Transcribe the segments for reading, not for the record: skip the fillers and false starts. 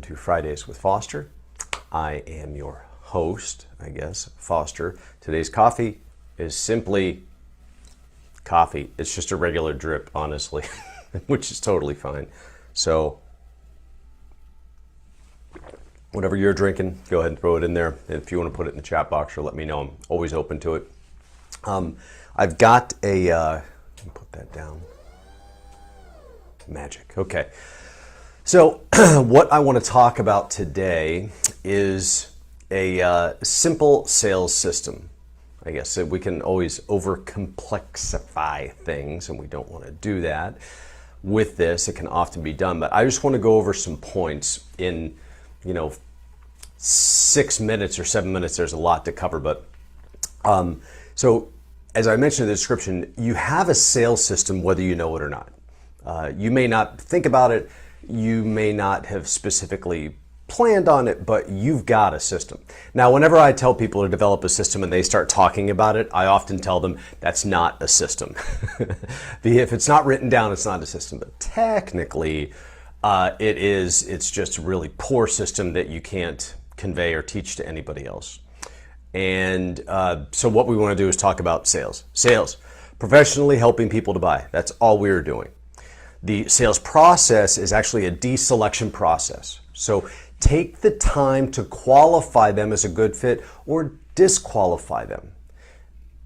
to Fridays with Foster. I am your host, I guess, Foster. Today's coffee is simply coffee. It's just a regular drip, honestly, which is totally fine. So whatever you're drinking, go ahead and throw it in there. And if you want to put it in the chat box or let me know, I'm always open to it. I've got a, let me put that down. Magic. Okay. So what I want to talk about today is a simple sales system. I guess we can always over-complexify things, and we don't want to do that. With this, it can often be done, but I just want to go over some points in, 6 minutes or 7 minutes. There's a lot to cover, but so as I mentioned in the description, you have a sales system whether you know it or not. You may not think about it, you may not have specifically planned on it, but you've got a system. Now, whenever I tell people to develop a system and they start talking about it, I often tell them that's not a system. If it's not written down, it's not a system. But technically, it is. It's just a really poor system that you can't convey or teach to anybody else. And so what we want to do is talk about sales. Sales, professionally helping people to buy. That's all we're doing. The sales process is actually a deselection process. So take the time to qualify them as a good fit or disqualify them.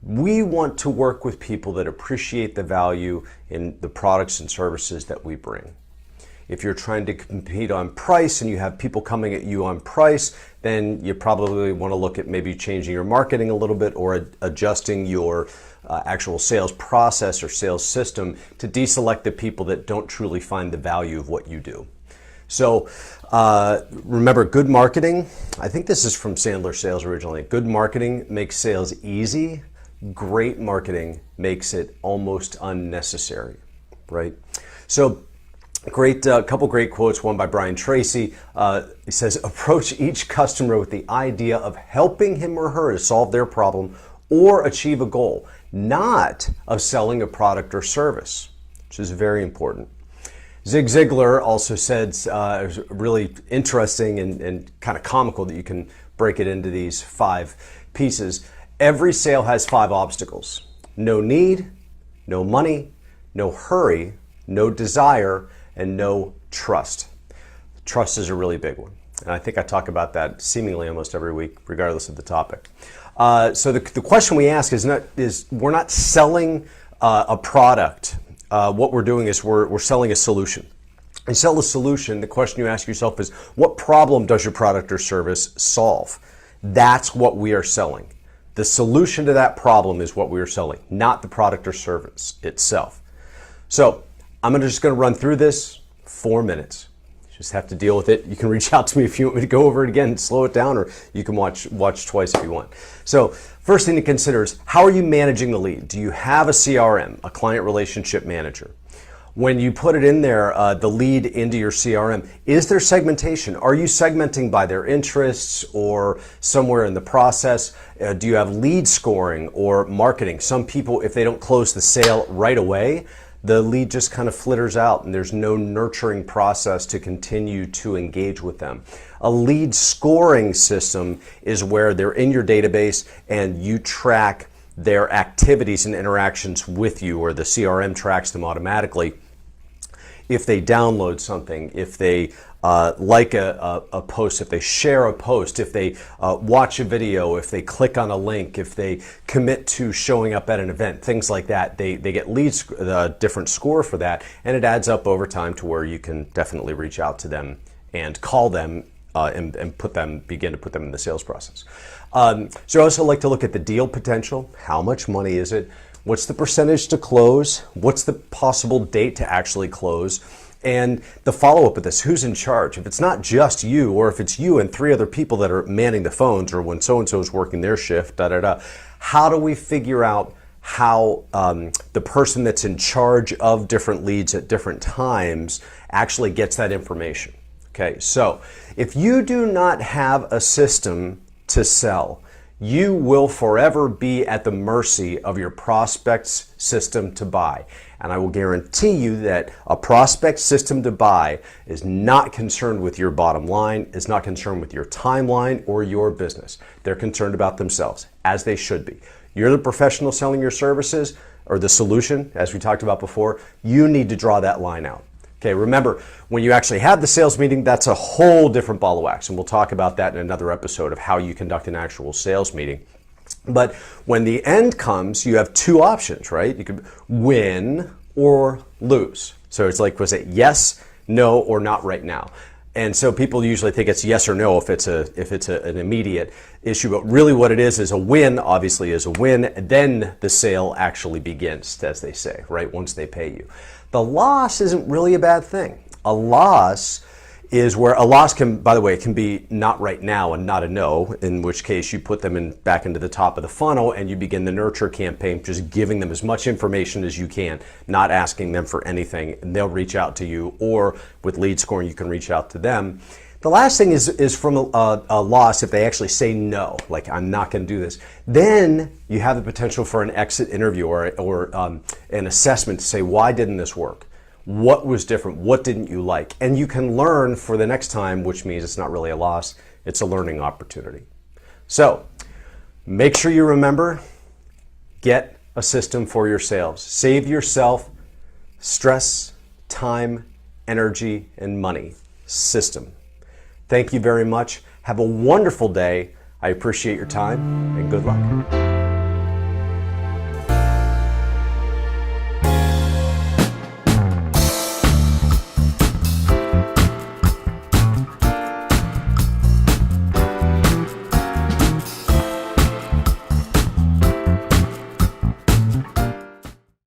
We want to work with people that appreciate the value in the products and services that we bring. If you're trying to compete on price and you have people coming at you on price, then you probably want to look at maybe changing your marketing a little bit or adjusting your actual sales process or sales system to deselect the people that don't truly find the value of what you do. So remember, good marketing, I think this is from Sandler Sales originally. Good marketing makes sales easy. Great marketing makes it almost unnecessary, right? So couple great quotes, one by Brian Tracy. He says, approach each customer with the idea of helping him or her to solve their problem or achieve a goal, not of selling a product or service, which is very important. Zig Ziglar also said, it was really interesting and kind of comical that you can break it into these 5 pieces. Every sale has 5 obstacles. No need, no money, no hurry, no desire, and no trust. Trust is a really big one. And I think I talk about that seemingly almost every week, regardless of the topic. So the question we ask is we're not selling a product. What we're doing is we're selling a solution. You sell a solution, the question you ask yourself is, what problem does your product or service solve? That's what we are selling. The solution to that problem is what we are selling, not the product or service itself. So I'm just going to run through this 4 minutes. You just have to deal with it. You can reach out to me if you want me to go over it again and slow it down, or you can watch twice if you want. So first thing to consider is, how are you managing the lead? Do you have a CRM, a client relationship manager? When you put it in there, the lead into your CRM, is there segmentation? Are you segmenting by their interests or somewhere in the process? Do you have lead scoring or marketing? Some people, if they don't close the sale right away, the lead just kind of flitters out and there's no nurturing process to continue to engage with them. A lead scoring system is where they're in your database and you track their activities and interactions with you, or the CRM tracks them automatically. If they download something, if they like a post, if they share a post, if they watch a video, if they click on a link, if they commit to showing up at an event, things like that, they get leads, a different score for that, and it adds up over time to where you can definitely reach out to them and call them and begin to put them in the sales process. So I also like to look at the deal potential. How much money is it? What's the percentage to close? What's the possible date to actually close? And the follow-up of this, who's in charge? If it's not just you, or if it's you and 3 other people that are manning the phones, or when so-and-so is working their shift, how do we figure out how the person that's in charge of different leads at different times actually gets that information? Okay, so if you do not have a system to sell, You will forever be at the mercy of your prospect's system to buy. And I will guarantee you that a prospect system to buy is not concerned with your bottom line, is not concerned with your timeline or your business. They're concerned about themselves, as they should be. You're the professional selling your services or the solution, as we talked about before. You need to draw that line out. Okay, remember, when you actually have the sales meeting, that's a whole different ball of wax. And we'll talk about that in another episode of how you conduct an actual sales meeting. But when the end comes, you have two options, right? You could win or lose. So it's like, was it yes, no, or not right now? And so people usually think it's yes or no if it's an immediate issue. But really what it is a win, obviously, is a win. Then the sale actually begins, as they say, right? Once they pay you. The loss isn't really a bad thing. A loss is where a loss can, by the way, can be not right now and not a no, in which case you put them back into the top of the funnel and you begin the nurture campaign, just giving them as much information as you can, not asking them for anything, and they'll reach out to you, or with lead scoring, you can reach out to them. The last thing is from a loss if they actually say no, like I'm not going to do this. Then you have the potential for an exit interview or an assessment to say, why didn't this work? What was different? What didn't you like? And you can learn for the next time, which means it's not really a loss, it's a learning opportunity. So make sure you remember, get a system for your sales. Save yourself stress, time, energy, and money. System. Thank you very much. Have a wonderful day. I appreciate your time and good luck.